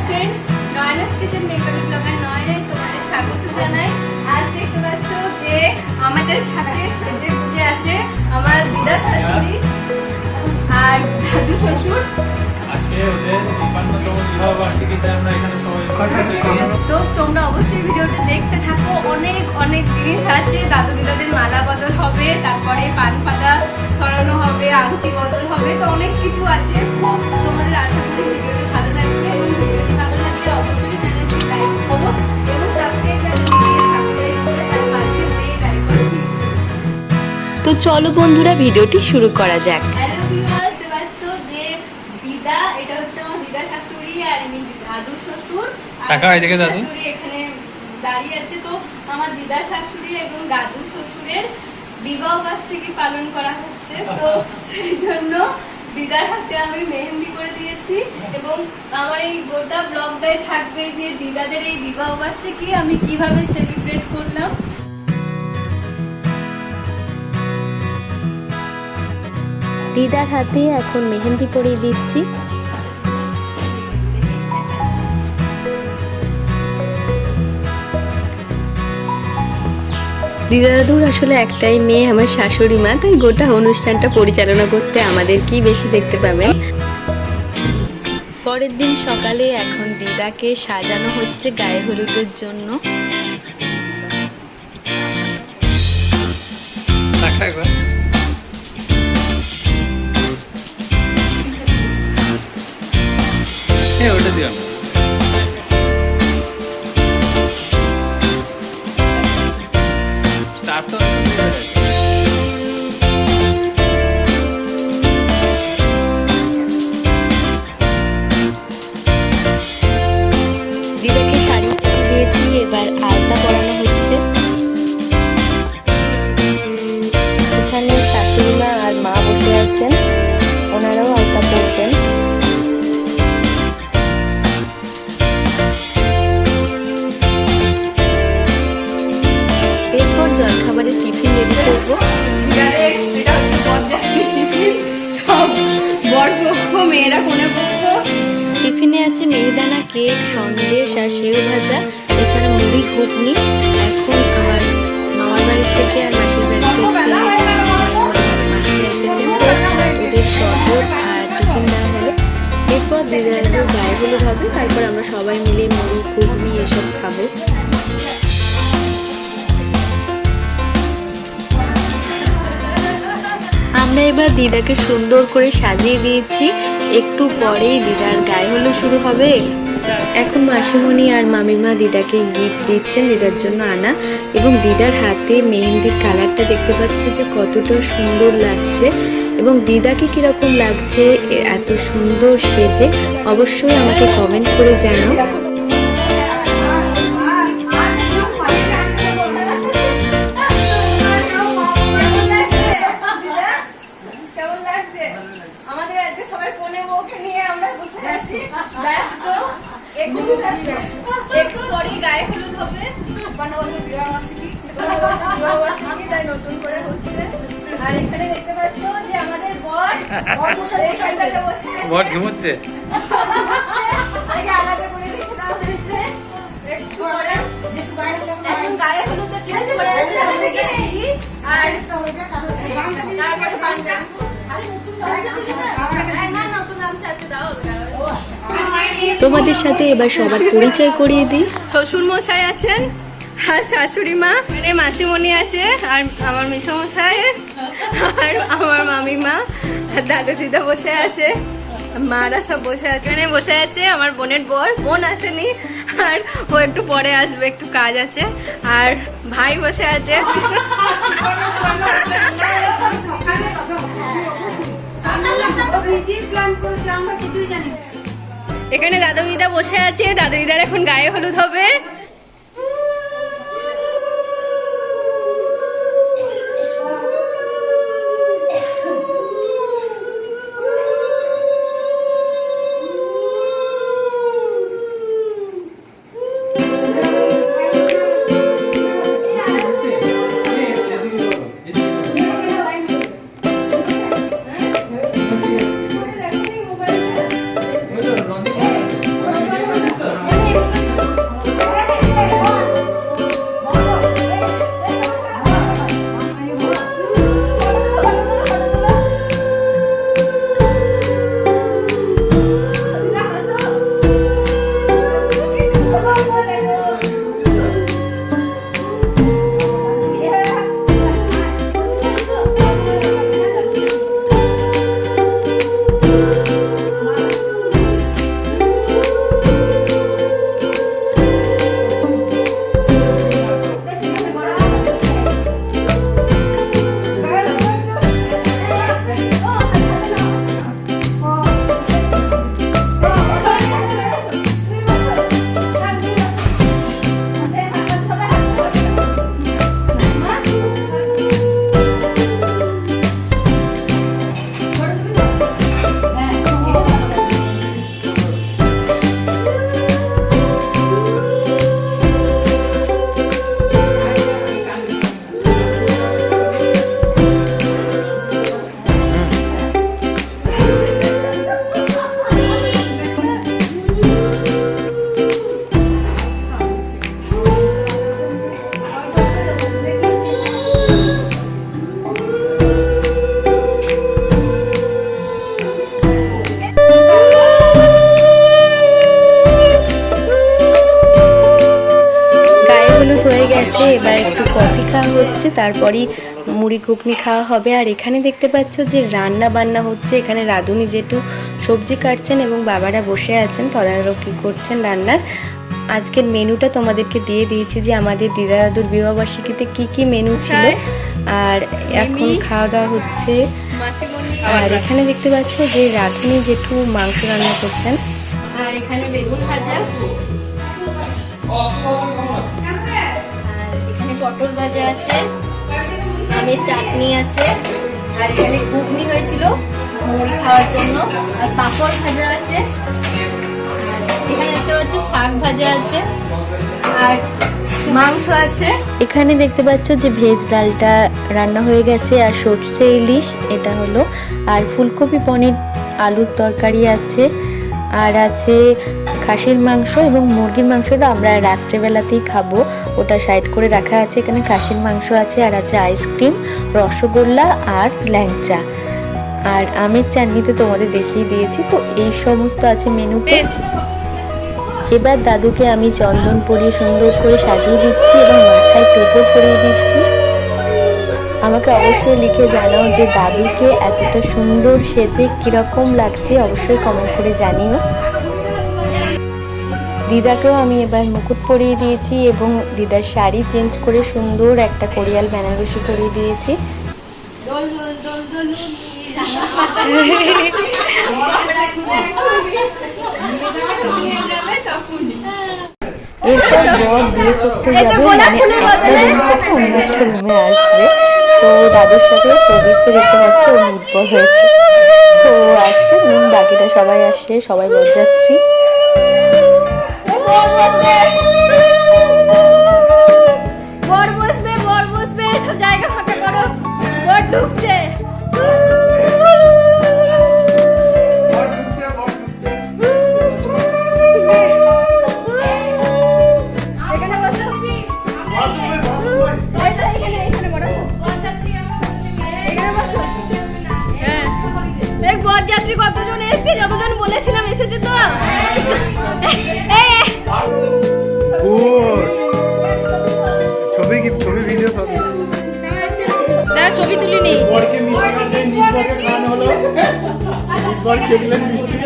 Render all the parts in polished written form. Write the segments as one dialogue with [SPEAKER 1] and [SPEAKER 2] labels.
[SPEAKER 1] Friends, नयनास kitchen makeup blogger नयनाয় তোমাদের স্বাগত জানাই। আজ দেখতে পাচ্ছ যে আমাদের সাথে সেজে গুজে আছে আমার দিদা শাশুড়ি আর দাদু শ্বশুর।
[SPEAKER 2] আজকে ওদের ৫৫তম বিবাহ বার্ষিকীতে আমরা এখানে সবাই
[SPEAKER 1] তো তোমরা অবশ্যই ভিডিওটা দেখতে থাকো। অনেক অনেক জিনিস আছে, দাদু দিদাদের মালা বদল হবে, তারপরে পান পাতা ছড়ানো হবে, আংটি বদল হবে, তো অনেক কিছু আছে। খুব তোমাদের আশা করি ভিডিওটা ভালো লাগবে এবং ভিডিওটি ভালো লাগলে অবশ্যই চ্যানেলটি লাইক করো এবং সাবস্ক্রাইব করে তার পাশে বেল আইকন।
[SPEAKER 3] তো চলো বন্ধুরা ভিডিওটি শুরু করা যাক।
[SPEAKER 1] হ্যালো ভিউয়ার্স, দেখতে পাচ্ছ যে দিদা, এটা হচ্ছে আমার দিদা শাশুড়ি আর ইনি দাদু শ্বশুর।
[SPEAKER 2] টাকা এদিকে দাদু
[SPEAKER 1] শাশুড়ি এখানে দাঁড়িয়ে আছে। তো আমার দিদা শাশুড়ি এবং দাদু শ্বশুরের বিবাহ বার্ষিকী পালন করা হচ্ছে, তো সেই জন্য দিদার হাতে আমি মেহেন্দি করে দিয়েছি এবং আমার এই গোটা ব্লগটাই থাকবে যে দিদাদের এই বিবাহ বার্ষিকী আমি কিভাবে সেলিব্রেট করলাম।
[SPEAKER 3] দিদার হাতে এখন মেহেন্দি পরিয়ে দিচ্ছি। দিদা দাদুর আসলে একটাই মেয়ে, আমার শাশুড়ি মা, তাই গোটা অনুষ্ঠানটা পরিচালনা করতে আমাদেরকেই বেশি দেখতে পাবেন। পরের দিন সকালে এখন দিদাকে সাজানো হচ্ছে গায়ে হলুদের জন্য।
[SPEAKER 2] ওটা দিও
[SPEAKER 3] দিদাকে শাড়ি দিয়েছি, এবার আলতা পরানো হচ্ছে। এখানে শাশুড়ি মা আর মা বসে আছেন, ওনারাও আলতা পরবেন। এরপর জলখাবারের টিফিন রেডি করবো।
[SPEAKER 1] সব বড় পক্ষ, মেয়েরা কোনে পক্ষ।
[SPEAKER 3] টিফিনে আছে মিহিদানা কেক, সন্দেশ আর সেও ভাজা, এছাড়া মুড়ি ঘুগনি। এখন আমার মামার বাড়ি থেকে আর মাসির বাড়ি থেকে মাসিরা এসেছেন, তো ওদের শরবত আর টিফিন দেওয়া হলো। এরপর দিদাদের গায়ে হলুদ হবে, তারপর আমরা সবাই মিলে মুড়ি ঘুগনি এসব খাবো। আমরা এবার দিদাকে সুন্দর করে সাজিয়ে দিয়েছি। একটু পরেই দিদার গায়ে হলুদ শুরু হবে। এখন মাসিমণি আর মামিমা দিদাকে গিফট দিচ্ছেন, দিদার জন্য আনা, এবং দিদার হাতে মেহেন্দির কালারটা দেখতে পাচ্ছ যে কতটা সুন্দর লাগছে এবং দিদাকে কিরকম লাগছে এত সুন্দর সেজে, অবশ্যই আমাকে কমেন্ট করে জানাও।
[SPEAKER 1] একটু পরে গায়ে হলুদ হবে, নতুন করে হচ্ছে। আর এখানে দেখতে পাচ্ছ যে আমাদের
[SPEAKER 2] বর ঘুমোচ্ছে।
[SPEAKER 1] আলাদা করে রেখে দেওয়া হয়েছে। একটু পরে এখন গায়ে হলুদের ড্রেস পরে আছে আর তারপরে পাঞ্জাবি।
[SPEAKER 3] তোমাদের সাথে এবার সবার পরিচয় করিয়ে দিই।
[SPEAKER 1] শ্বশুর মশাই আছেন আর শাশুড়ি মা, মাসিমণি আছে আর আমার মেসোমশাই আর আমার মামিমা, দাদু দিদা বসে আছে, মারা সব বসে আছে। এখানে বসে আছে আমার বোনের বোন আসেনি আর ও একটু পরে আসবে, একটু কাজ আছে। আর ভাই বসে আছে। এখানে দাদু দিদা বসে আছে, দাদু দিদার এখন গায়ে হলুদ হবে।
[SPEAKER 3] এবার একটু কফি খাওয়া হচ্ছে, তারপরেই মুড়ি ঘুগনি খাওয়া হবে। আর এখানে দেখতে পাচ্ছ যে রান্না বান্না হচ্ছে, এখানে রাঁধুনি যেটু সবজি কাটছেন এবং বাবারা বসে আছেন তদারকি করছেন রান্নার। আজকের মেনুটা তোমাদেরকে দিয়ে দিয়েছি যে আমাদের দিদা দাদুর বিবাহবার্ষিকীতে কি কি মেনু ছিল। আর এখন খাওয়া দাওয়া হচ্ছে। আর এখানে দেখতে পাচ্ছ যে রাঁধুনি যেটু মাংস রান্না করছেন।
[SPEAKER 1] আর এখানে বেগুন ভাজা, আর এখানে পটল ভাজা আছে, আমের চাটনি আছে, আর এখানে ঘুগনি হয়েছিল মুড়ি খাওয়ার জন্য, আর পাঁপড় ভাজা আছে, এখানে দেখতে পাচ্ছ শাক ভাজা আছে, আর মাংস আছে।
[SPEAKER 3] এখানে দেখতে পাচ্ছ যে ভেজ ডালটা রান্না হয়ে গেছে, আর সর্ষে ইলিশ এটা হলো, আর ফুলকপি পনির আলুর তরকারি আছে, আর আছে খাসির মাংস এবং মুরগির মাংসটা আমরা রাত্রেবেলাতেই খাবো, ওটা সাইড করে রাখা আছে। এখানে খাসির মাংস আছে, আর আছে আইসক্রিম, রসগোল্লা আর ল্যাংচা, আর আমের চাটনি তো তোমাদের দেখিয়ে দিয়েছি। তো এই সমস্ত আছে মেনুতে। এবার দাদুকে আমি চন্দন পরিয়ে সুন্দর করে সাজিয়ে দিচ্ছি এবং মাথায় টোপর পরিয়ে দিচ্ছি। আমাকে অবশ্যই লিখে জানাও যে দাদুকে এতটা সুন্দর সেজে কীরকম লাগছে, অবশ্যই কমেন্ট করে জানিও। দিদাকেও আমি এবার মুকুট পরিয়ে দিয়েছি এবং দিদার শাড়ি চেঞ্জ করে সুন্দর একটা কোরিয়াল বেনারসি পরিয়ে দিয়েছি। এরপর বর বিয়ে করতে যাবে, মানে একটা রুম থেকে অন্য একটা রুমে আসবে। তো দাদুর সাথে প্রদীপকে দেখতে পাচ্ছে, ও নির্ভর হয়েছে, তো আসছে, বাকিটা সবাই আসছে, সবাই বরযাত্রী।
[SPEAKER 1] বর বসবে, বর বসবে, সব জায়গা ফাঁকা করো, বর ঢুকছে। এখানে বসো, এখানে বসো। হ্যাঁ, এই বরযাত্রী কতজন এসেছে? যতজন বলেছিলাম এসেছে তো।
[SPEAKER 2] ছবি ভিডিও সব
[SPEAKER 1] দাদা ছবি তুলিনি।
[SPEAKER 2] বরকে মিষ্টি কাট দেন, নিজ বরকে খাওয়ানো হলো, নিজ বর খেলেন মিষ্টি।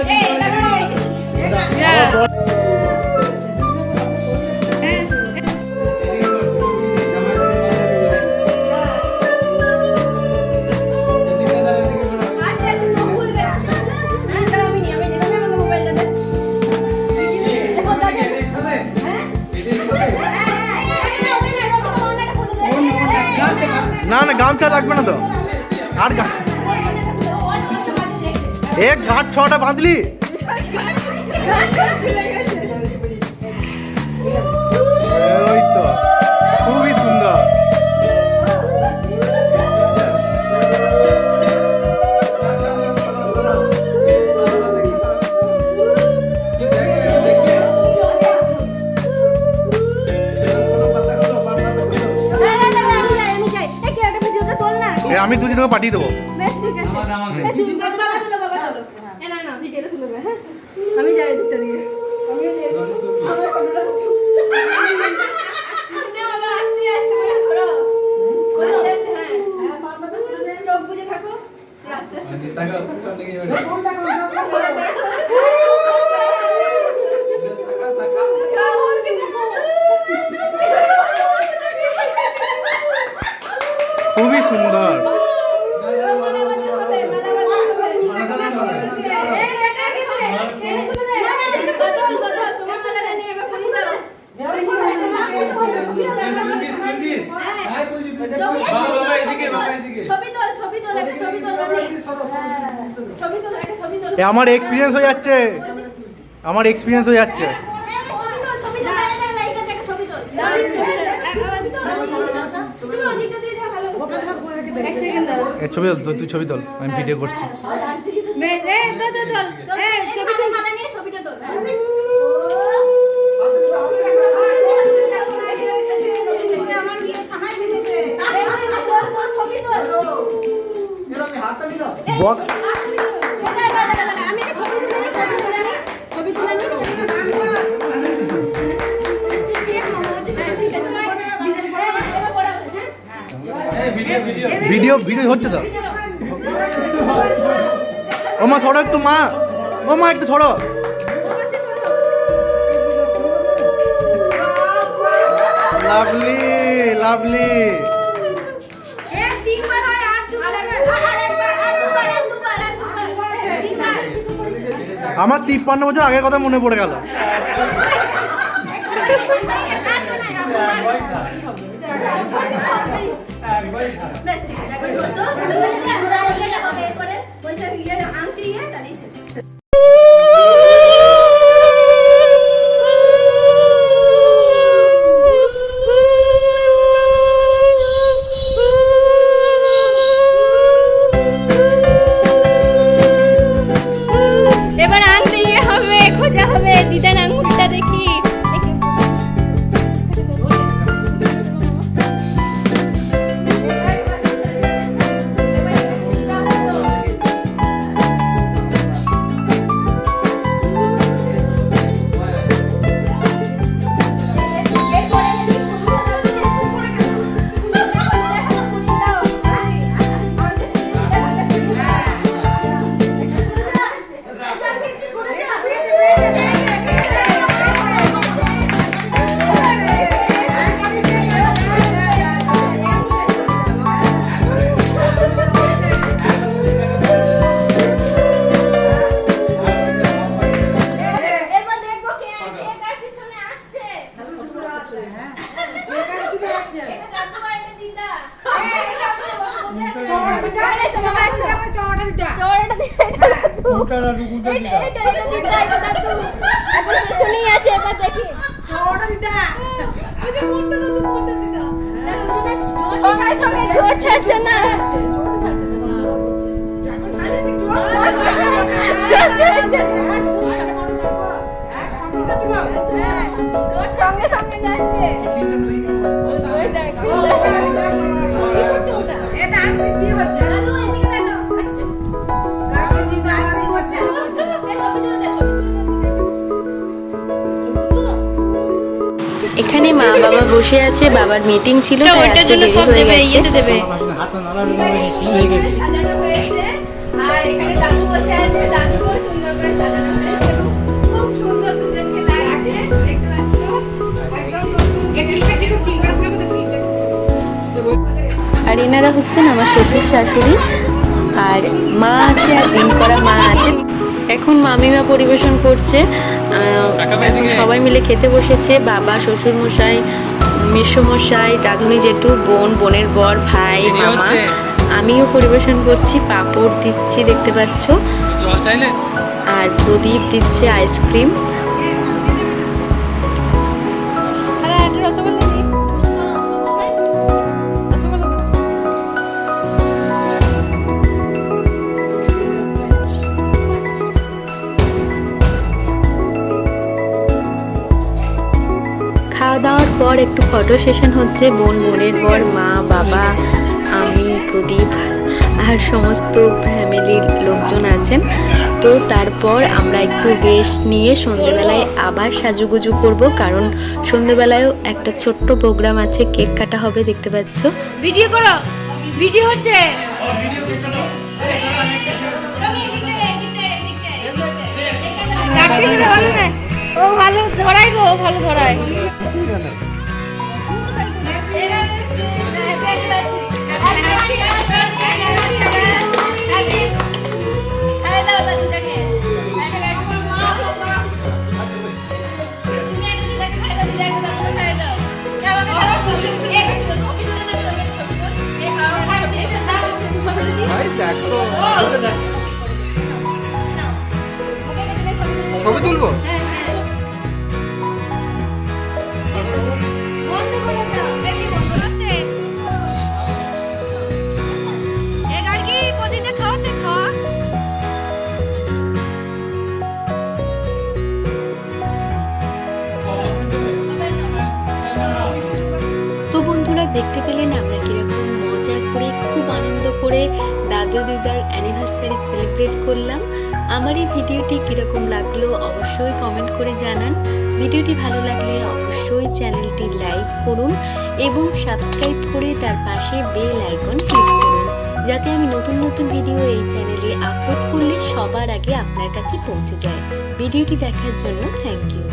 [SPEAKER 2] না না গামছা লাগবে না তো, আর এক গাছ 6টা বাঁধলি। ওই তো খুবই সুন্দর। আমি দুদিন তোকে পাঠিয়ে দেবো।
[SPEAKER 1] আমি যাই দুটো দিকে। চোখ বুঝে থাকো, আস্তে আস্তে।
[SPEAKER 2] খুবই সুন্দর। আমার এক্সপিরিয়েন্স হয়ে যাচ্ছে, আমার এক্সপিরিয়েন্স হয়ে যাচ্ছে। ছবি তোল, তুই ছবি তোল, আমি ভিডিও করছি। বক্স ভিডিও হচ্ছে তো। ও মা সরো একটু মা, ও মা একটু সরো। Lovely lovely. আমার 53 বছর আগের কথা মনে পড়ে গেল।
[SPEAKER 1] এবার আংটি হবে, খোঁজা হবে। দিদার আঙুলটা দেখি। জোর ছাড়ছে না। সঙ্গে সঙ্গে যাচ্ছে। এটা আংশিক বিয়ে হচ্ছে। দাদু এদিকে দেখো। আচ্ছা কারণ দিদা আংশিক হচ্ছে। এই ছবি তুলে দে, ছবি তুলে দে।
[SPEAKER 3] এখানে মা বাবা বসে আছে, বাবার মিটিং ছিল তাই আজকে দেরি হয়ে গেছে।
[SPEAKER 1] সাজানো হয়েছে আর এখানে দাদু বসে আছে, দাদুকেও সুন্দর করে সাজানো হয়েছে এবং খুব সুন্দর দুজনকে লাগছে, দেখতে পাচ্ছ। একদম
[SPEAKER 3] আর এনারা হচ্ছেন আমার শ্বশুর শাশুড়ি, আর মা আছে আর দিন করা মা আছে। এখন মামিমা পরিবেশন করছে, এখন সবাই মিলে খেতে বসেছে। বাবা, শ্বশুর মশাই, মেসোমশাই, রাধুনি জেঠু, বোন, বোনের বর, ভাই, মামা, আমিও পরিবেশন করছি। পাঁপড় দিচ্ছি দেখতে পাচ্ছ, আর প্রদীপ দিচ্ছে আইসক্রিম। খাওয়া দাওয়ার পর একটু ফটো সেশন হচ্ছে। বোন, বোনের বর, মা, বাবা, আমি, প্রদীপ আর সমস্ত ফ্যামিলির লোকজন আছেন। তো তারপর আমরা একটু রেস্ট নিয়ে সন্ধ্যেবেলায় আবার সাজুগুজু করব, কারণ সন্ধ্যেবেলায়ও একটা ছোট্ট প্রোগ্রাম আছে, কেক কাটা হবে দেখতে পাচ্ছ।
[SPEAKER 1] ভিডিও করো, ভিডিও হচ্ছে। ও ভালো ধরাই গো, ভালো ধরাই।
[SPEAKER 2] ছবি তুলবো।
[SPEAKER 3] তো বন্ধুরা, দেখতে পেলেন আমরা কিরকম মজা করে, খুব আনন্দ করে দাদু দিদার অ্যানিভার্সারি সেলিব্রেট করলাম। আমার এই ভিডিওটি কীরকম লাগলো অবশ্যই কমেন্ট করে জানান। ভিডিওটি ভালো লাগলে অবশ্যই চ্যানেলটি লাইক করুন এবং সাবস্ক্রাইব করে তার পাশে বেল আইকন ক্লিক করুন। যাতে আমি নতুন নতুন ভিডিও এই চ্যানেলে আপলোড করলে সবার আগে আপনার কাছে পৌঁছে যায়। ভিডিওটি দেখার জন্য থ্যাংক ইউ।